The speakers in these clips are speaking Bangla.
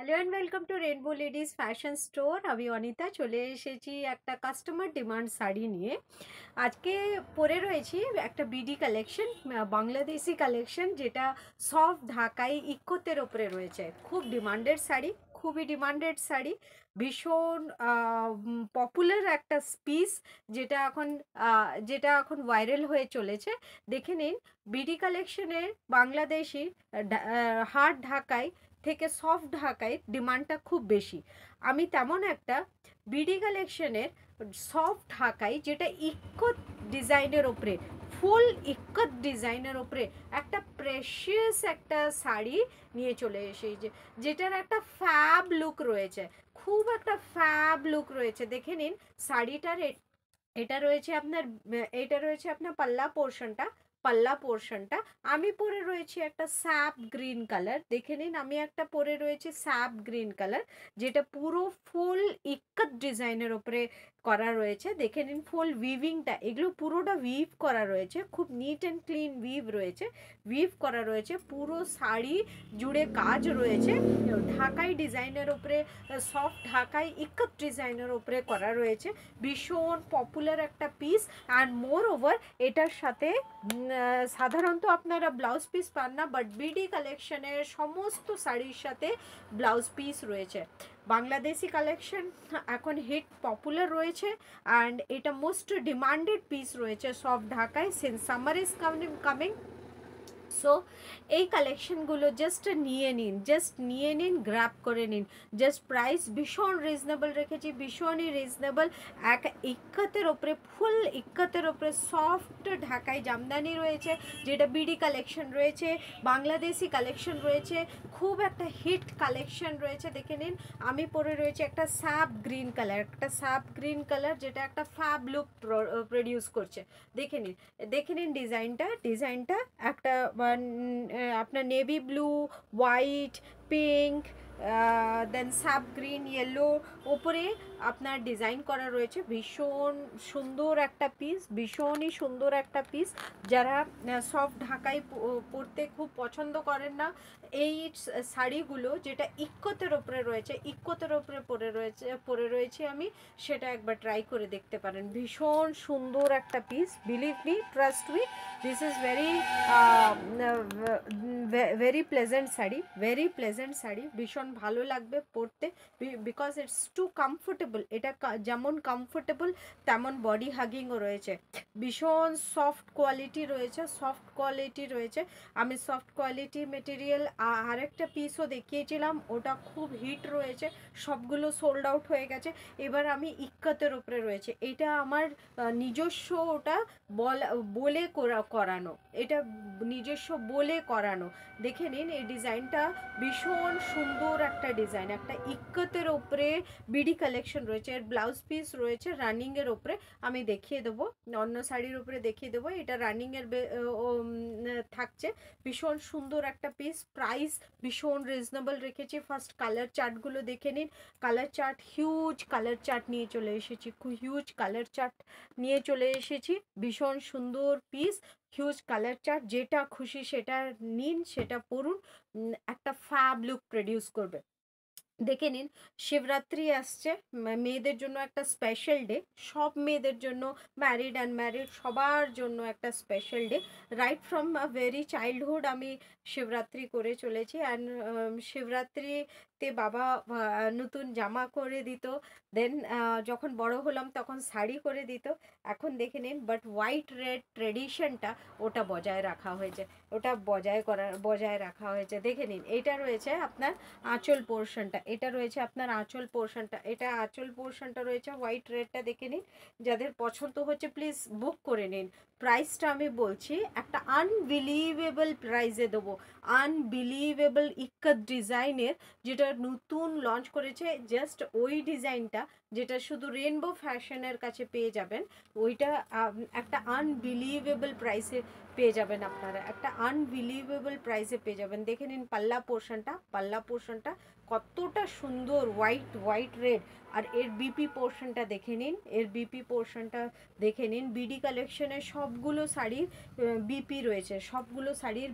Hello and welcome to rainbow ladies fashion store. আমি অনিতা চলে এসেছি একটা কাস্টমার ডিমান্ড শাড়ি নিয়ে। আজকে পরে রয়েছি একটা বিডি কালেকশন, বাংলাদেশি কালেকশন, যেটা সফট ঢাকাই ইক্কতের ওপরে রয়েছে। খুব ডিমান্ডেড শাড়ি, খুবই ডিমান্ডেড শাড়ি, ভীষণ পপুলার একটা পিস, যেটা এখন ভাইরাল হয়ে চলেছে। দেখে নিন, বিডি কালেকশনের বাংলাদেশি হার্ড ঢাকাই থেকে সফট ঢাকায় ডিমান্ডটা খুব বেশি। আমি তেমন একটা বিডি কালেকশনের সফট ঢাকাই, যেটা ইক্কত ডিজাইনের ওপরে, ফুল ইক্কত ডিজাইনের ওপরে একটা প্রেশিয়াস একটা শাড়ি নিয়ে চলে এসেছে, যেটার একটা ফ্যাব লুক রয়েছে, খুব একটা ফ্যাব লুক রয়েছে। দেখে নিন শাড়িটার এটা রয়েছে আপনার, পাল্লা পোর্শনটা। আমি পরে রয়েছি একটা স্যাপ গ্রিন কালার। দেখে নিন, আমি একটা পরে রয়েছে স্যাপ গ্রিন কালার, যেটা পুরো ফুল ইক্কত ডিজাইনের ওপরে করা রয়েছে। দেখে নিন ফুল উইভিংটা, এগুলো পুরোটা উইভ করা রয়েছে, খুব নিট অ্যান্ড ক্লিন উইভ করা রয়েছে, পুরো শাড়ি জুড়ে কাজ রয়েছে। ঢাকাই ডিজাইনের ওপরে, সফট ঢাকাই ইক্কত ডিজাইনের ওপরে করা রয়েছে। ভীষণ পপুলার একটা পিস। অ্যান্ড মোর ওভার এটার সাথে সাধারণত আপনারা ব্লাউজ পিস পান না, বাট বিডি কালেকশনের সমস্ত শাড়ির সাথে ব্লাউজ পিস রয়েছে। বাংলাদেশি কালেকশন এখন হিট পপুলার রয়েছে, অ্যান্ড এটা মোস্ট ডিমান্ডেড পিস রয়েছে সফট ঢাকায় since summer is coming. So এই কালেকশনগুলো জাস্ট নিয়ে নিন, গ্র্যাব করে নিন। জাস্ট প্রাইস ভীষণ রিজনেবল রেখেছি, ভীষণই রিজনেবল। এক ইক্কতের ওপরে, ফুল ইক্কতের ওপরে সফট ঢাকাই জামদানি রয়েছে, যেটা বিডি কালেকশন রয়েছে, বাংলাদেশি কালেকশন রয়েছে, খুব একটা হিট কালেকশন রয়েছে। দেখে নিন, আমি পরে রয়েছে একটা স্যাপ গ্রিন কালার, যেটা একটা ফ্যাব লুক প্রডিউস করছে। দেখে নিন ডিজাইনটা একটা আপনার নেভি ব্লু, হোয়াইট, পিঙ্ক, দেন সাব গ্রিন, ইয়েলো ওপরে আপনার ডিজাইন করা রয়েছে। ভীষণই সুন্দর একটা পিস। যারা সফট ঢাকাই পরতে খুব পছন্দ করেন না, এই শাড়িগুলো যেটা ইক্কতের ওপরে পরে রয়েছে আমি, সেটা একবার ট্রাই করে দেখতে পারেন। ভীষণ সুন্দর একটা piece, believe me, trust me, this is very pleasant sari, ভীষণ ভালো লাগবে পরতে, বিকজ ইটস টু কমফোর্টেবল। এটা যেমন কমফোর্টেবল, তেমন বডি হাগিংও রয়েছে। ভীষণ সফট কোয়ালিটি রয়েছে। আমি সফট কোয়ালিটি মেটেরিয়াল আরেকটা পিসও দেখিয়েছিলাম, ওটা খুব হিট রয়েছে, সবগুলো সোল্ড আউট হয়ে গেছে। এবার আমি ইক্কতের ওপরে রয়েছে, এটা আমার নিজস্ব, ওটা বলে করানো, এটা নিজস্ব বলে করানো। দেখে নিন এই ডিজাইনটা, ভীষণ সুন্দর একটা ডিজাইন, একটা ইক্কতের ওপরে বিডি কালেকশন রয়েছে। এর ব্লাউজ পিস রয়েছে রানিংয়ের ওপরে, আমি দেখিয়ে দেবো, অন্য শাড়ির উপরে দেখিয়ে দেবো, এটা রানিংয়ের থাকছে। ভীষণ সুন্দর একটা পিস, প্রাইস ভীষণ রিজনেবল রেখেছি। ফার্স্ট কালার চার্টগুলো দেখে নিন, হিউজ কালার চার্ট নিয়ে চলে এসেছি, ভীষণ সুন্দর পিস, হিউজ কালার চার্ট, যেটা খুশি সেটা নিন, সেটা পরুন, একটা ফ্যাব লুক প্রডিউস করবে। দেখে নিন, শিবরাত্রি আসছে, মেয়েদের জন্য একটা স্পেশাল ডে, সব মেয়েদের জন্য, ম্যারিড আনম্যারিড সবার জন্য একটা special day. Right from very childhood আমি শিবরাত্রি করে চলেছি। অ্যান্ড শিবরাত্রিতে বাবা নতুন জামা করে দিত, দেন যখন বড় হলাম তখন শাড়ি করে দিত। এখন দেখে নিন, বাট হোয়াইট রেড ট্রেডিশনটা ওটা বজায় রাখা হয়েছে। দেখে নিন, এটা রয়েছে আপনার আঁচল পোর্শনটা, রয়েছে হোয়াইট রেডটা। দেখে নিন, যাদের পছন্দ হচ্ছে প্লিজ বুক করে নিন। প্রাইসটা আমি বলছি, একটা আনবিলিভেবল প্রাইসে দেবো, আনবিলিভেবল ইক্কত ডিজাইনের, যেটা নতুন লঞ্চ করেছে। জাস্ট ওই ডিজাইনটা যেটা শুধু রেনবো ফ্যাশনের কাছে পেয়ে যাবেন, ওইটা একটা আনবিলিভেবল প্রাইসে পেয়ে যাবেন আপনারা, একটা আনবিলিভেবল প্রাইসে পেয়ে যাবেন। দেখে নিন পাল্লা পোর্শনটা কতটা সুন্দর হোয়াইট হোয়াইট রেড। আর এর বিপি পোর্শনটা দেখে নিন, এর বিপি পোর্শনটা দেখে নিন। বিডি কালেকশনের সবগুলো শাড়ির বিপি রয়েছে, সবগুলো শাড়ির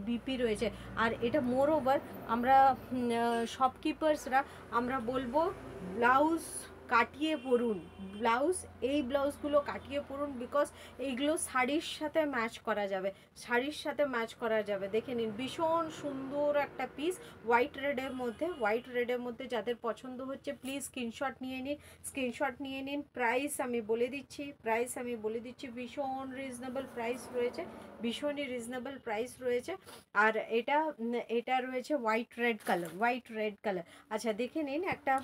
বিপি রয়েছে। আর এটা মোর ওভার আমরা শপকিপার্সরা আমরা বলবো ব্লাউজ কাটিয়ে পরুন, ব্লাউজ এই ব্লাউজগুলো কাটিয়ে পরুন, বিকজ এইগুলো শাড়ির সাথে ম্যাচ করা যাবে, শাড়ির সাথে ম্যাচ করা যাবে। দেখে নিন ভীষণ সুন্দর একটা পিস হোয়াইট রেডের মধ্যে, হোয়াইট রেডের মধ্যে। যাদের পছন্দ হচ্ছে প্লিজ স্ক্রিনশট নিয়ে নিন, স্ক্রিনশট নিয়ে নিন। প্রাইস আমি বলে দিচ্ছি, প্রাইস আমি বলে দিচ্ছি, ভীষণ রিজনেবল প্রাইস রয়েছে, ভীষণই রিজনেবল প্রাইস রয়েছে। আর এটা এটা রয়েছে white red colour, white red colour. আচ্ছা দেখে নিন একটা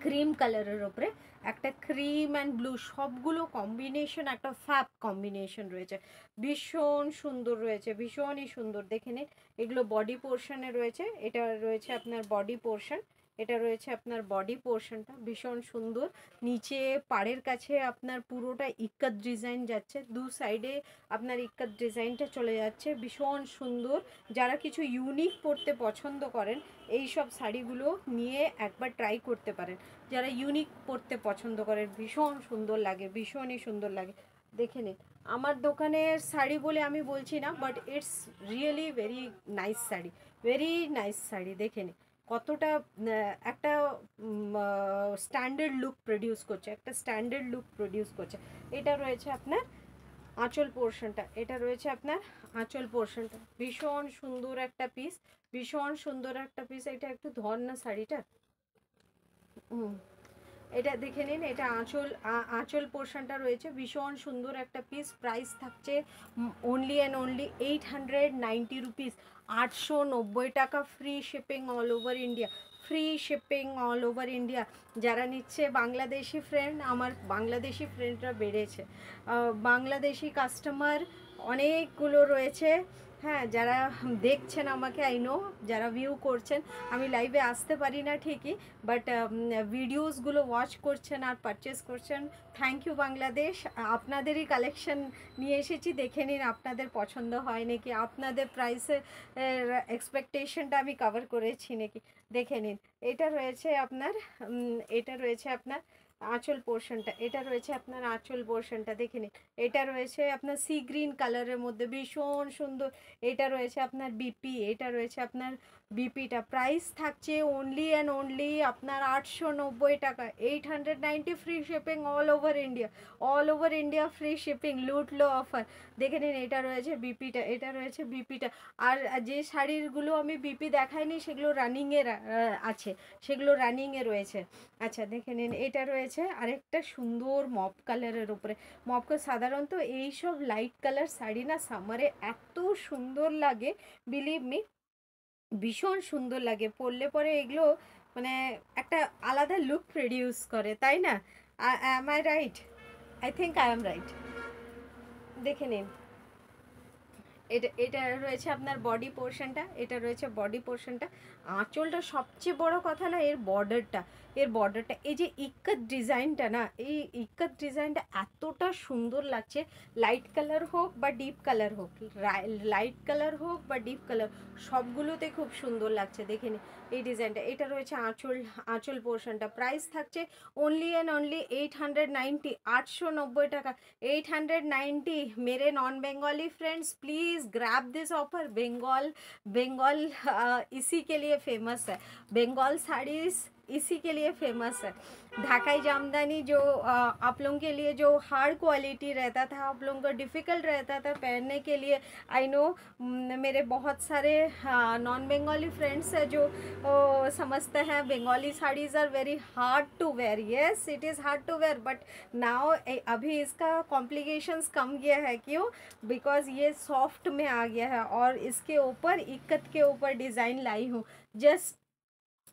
ক্রিম কালারের ওপরে একটা ক্রিম অ্যান্ড ব্লু, সবগুলো কম্বিনেশন একটা ফ্যাব কম্বিনেশন রয়েছে, ভীষণ সুন্দর রয়েছে, ভীষণই সুন্দর। দেখে নিন এগুলো বডি পোর্শনে রয়েছে, এটা রয়েছে আপনার বডি পোর্শন, এটা রয়েছে আপনার বডি পোর্শনটা ভীষণ সুন্দর। নিচে পাড়ের কাছে আপনার পুরোটা ইক্কাত ডিজাইন যাচ্ছে, দু সাইডে আপনার ইক্কাত ডিজাইনটা চলে যাচ্ছে, ভীষণ সুন্দর। যারা কিছু ইউনিক পরতে পছন্দ করেন এই সব শাড়িগুলো নিয়ে একবার ট্রাই করতে পারেন। যারা ইউনিক পরতে পছন্দ করেন ভীষণ সুন্দর লাগে, ভীষণই সুন্দর লাগে। দেখে নিন আমার দোকানের শাড়ি বলে আমি বলছি না, but it's really very nice sari, very nice sari. দেখে নিন কতটা একটা স্ট্যান্ডার্ড লুক প্রডিউস করছে, একটা স্ট্যান্ডার্ড লুক প্রডিউস করছে। এটা রয়েছে আপনার আঁচল পোর্শনটা, এটা রয়েছে আপনার আঁচল পোর্শনটা, ভীষণ সুন্দর একটা পিস, ভীষণ সুন্দর একটা পিস। এটা একটু ধর না শাড়িটা, এটা দেখে নিন, এটা আঁচল পোর্শনটা রয়েছে, ভীষণ সুন্দর একটা পিস। প্রাইস থাকছে অনলি অ্যান্ড অনলি 890 রুপিস, 890 টাকা, free shipping all over India, free shipping all over India. যারা নিচ্ছে বাংলাদেশি ফ্রেন্ড, আমার বাংলাদেশি ফ্রেন্ডরা বেড়েছে, বাংলাদেশি কাস্টমার অনেকগুলো রয়েছে। হ্যাঁ, যারা দেখছেন আমাকে আই নো, যারা ভিউ করছেন, আমি লাইভে আসতে পারি না ঠিকই, বাট ভিডিওসগুলো ওয়াচ করছেন আর পারচেস করছেন। Thank you Bangladesh. আপনাদেরই কালেকশন নিয়ে এসেছি, দেখে নিন আপনাদের পছন্দ হয় নাকি, আপনাদের প্রাইসের এক্সপেকটেশনটা আমি কভার করেছি নাকি, দেখে নিন। এটা রয়েছে আপনার এটা রয়েছে আপনার আঁচল পোর্শনটা, এটা রয়েছে আপনার আঁচল পোর্শনটা, দেখে নিন। এটা রয়েছে আপনার সি গ্রিন কালারের মধ্যে, ভীষণ সুন্দর। এটা রয়েছে আপনার বিপি, এটা রয়েছে আপনার বিপিটা। প্রাইস থাকছে অনলি অ্যান্ড অনলি আপনার 890 টাকা, 890, free shipping all over India, all over India free shipping, লুটলো অফার। দেখে নিন এটা রয়েছে বিপিটা, এটা রয়েছে বিপিটা। আর যে শাড়িগুলো আমি বিপি দেখাইনি সেগুলো রানিংয়ে আছে, সেগুলো রানিংয়ে রয়েছে। আচ্ছা দেখে নিন এটা রয়েছে আরেকটা সুন্দর মপ কালারের উপরে। মপ সাধারণত এইসব লাইট কালার শাড়ি না সামারে এত সুন্দর লাগে, বিলিভ মি, ভীষণ সুন্দর লাগে পরলে পরে এগুলো, মানে একটা আলাদা লুক প্রডিউস করে, তাই না? Am I right? I think I am right. দেখে নিন এটা এটা রয়েছে আপনার বডি পোর্শনটা, এটা রয়েছে বডি পোর্শনটা। আঁচলটা সবচেয়ে বড় কথা না, এর বর্ডারটা, এর বর্ডারটা, এই যে ইক্কত ডিজাইনটা না, এই ইক্কত ডিজাইনটা এতটা সুন্দর লাগছে। লাইট কালার হোক বা ডিপ কালার হোক, লাইট কালার হোক বা ডিপ কালার, সবগুলোতে খুব সুন্দর লাগছে। দেখে নিন এই ডিজাইনটা, এটা রয়েছে আঁচল পোর্শনটা। প্রাইস থাকছে অনলি অ্যান্ড অনলি 890, 890 টাকা, 890। मेरे non Bengali friends please grab this offer. Bengal इसी के लिए फेमस है, बंगाल साड़ीज़ इसी के लिए फेमस है। ढाकाई जामदानी जो आप लोगों के लिए जो हार्ड क्वालिटी रहता था, आप लोगों को डिफ़िकल्ट रहता था पहनने के लिए, आई नो मेरे बहुत सारे नॉन बंगाली फ्रेंड्स हैं जो समझते हैं Bengali saris are very hard to wear. Yes it is hard to wear, but now अभी इसका कॉम्प्लिकेशंस कम गया है, क्यों? बिकॉज ये सॉफ्ट में आ गया है और इसके ऊपर इक्कत के ऊपर डिज़ाइन लाई हूँ, जस्ट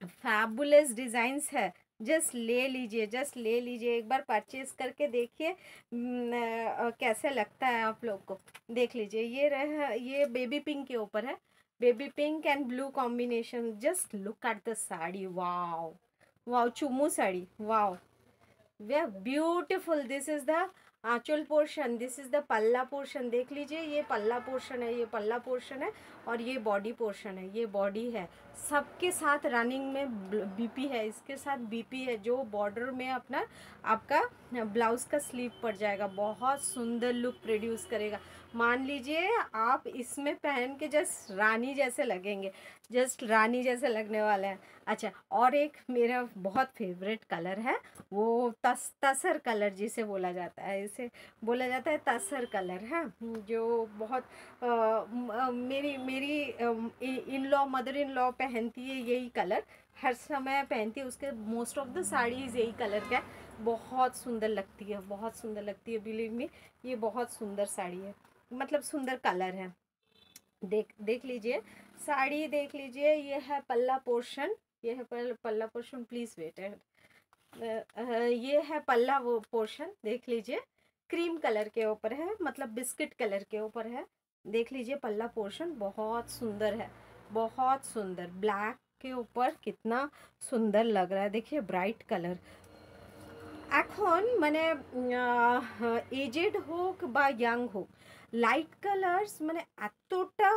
फैबुलस डिज़ाइंस है। जस्ट ले लीजिए, जस्ट ले लीजिए, एक बार परचेज करके देखिए कैसे लगता है आप लोग को। देख लीजिए ये बेबी पिंक के ऊपर है, baby pink and blue combination. Just look at the sari, wow wow, चुमू sari, wow, way beautiful. This is the aanchal portion, this is the palla portion. देख लीजिए ये पल्ला पोर्शन है, ये पल्ला पोर्शन है और ये बॉडी पोर्शन है, ये बॉडी है। सबके साथ रनिंग में बीपी है, इसके साथ बीपी है, जो बॉर्डर में अपना आपका ब्लाउज़ का स्लीव पड़ जाएगा, बहुत सुंदर लुक प्रोड्यूस करेगा। मान लीजिए आप इसमें पहन के जस्ट रानी जैसे लगेंगे, जस्ट रानी जैसे लगने वाला है। अच्छा, और एक मेरा बहुत फेवरेट कलर है, वो तसर कलर जिसे बोला जाता है, इसे बोला जाता है तसर कलर है, जो बहुत मेरी मेरी in law, mother in law पहनती है यही कलर, हर समय पहनती है, उसके मोस्ट ऑफ द साड़ीज़ यही कलर का है। बहुत सुंदर लगती है, बहुत सुंदर लगती है, बिलीव मी, ये बहुत सुंदर साड़ी है, मतलब सुंदर कलर है। देख देख लीजिए साड़ी, देख लीजिए, ये है पल्ला पोर्शन, ये है पल्ला पोर्शन, प्लीज़ वेट है, ये है पल्ला वो पोर्शन, देख लीजिए, क्रीम कलर के ऊपर है, मतलब बिस्किट कलर के ऊपर है। देख लीजिए पल्ला पोर्शन बहुत सुंदर है, बहुत सुंदर, ब्लैक के ऊपर कितना सुंदर लग रहा है, देखिए ब्राइट कलर। এখন মানে এজেড হোক বা ইয়াং হোক, লাইট কালার্স মানে এতটা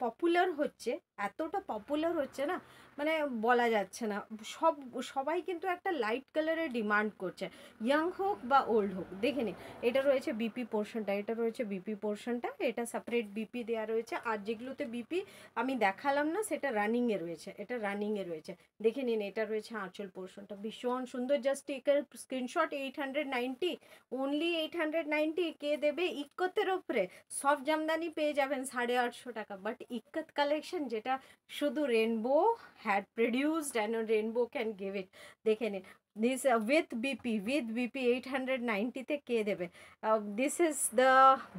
পপুলার হচ্ছে, এতটা পপুলার হচ্ছে না, মানে বলা যাচ্ছে না। সবাই কিন্তু একটা লাইট কালারের ডিমান্ড করছে, ইয়াং হোক বা ওল্ড হোক। দেখে নিন, এটা রয়েছে বিপি পোর্শনটা, এটা রয়েছে বিপি পোর্শনটা, এটা সেপারেট বিপি দেওয়া রয়েছে, আর যেগুলোতে বিপি আমি দেখালাম না সেটা রানিংয়ে রয়েছে, এটা রানিংয়ে রয়েছে। দেখে নিন, এটা রয়েছে আঁচল পোর্শনটা, ভীষণ সুন্দর। Just take a screenshot, 890, only 890, কে দেবে ইক্কতের ওপরে। সব জামদানি পেয়ে যাবেন 850 টাকা, বাট ইক্কত কালেকশন যেটা শুধু rainbow had produced and rainbow can give it. দেখে নিন, দিস উইথ বিপি 890-তে কে দেবে। This is the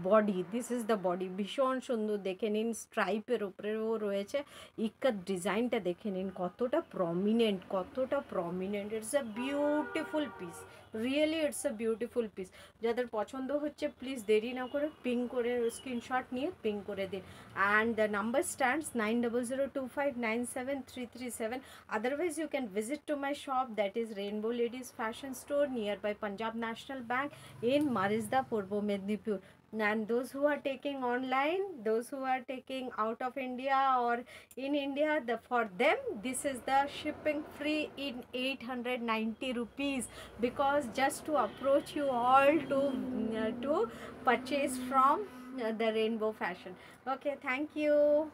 body, this is the body, ভীষণ সুন্দর। দেখে নিন স্ট্রাইপের উপরেও রয়েছে, ইক্কত ডিজাইনটা দেখে নিন কতটা প্রমিনেন্ট, কতটা prominent. It's a beautiful piece, really it's a beautiful piece. যাদের পছন্দ হচ্ছে প্লিজ দেরি না করে পিং করে স্ক্রিনশট নিয়ে পিং করে দিন। And the number stands 9002597337। Otherwise you can visit to my shop, that is rainbow ladies fashion store near by Punjab national bank in Marisda, Purbo Mednipur. And those who are taking online, those who are taking out of India or in India, for them this is the shipping free in 890 rupees, because just to approach you all to purchase from the Rainbow Fashion. Okay, thank you.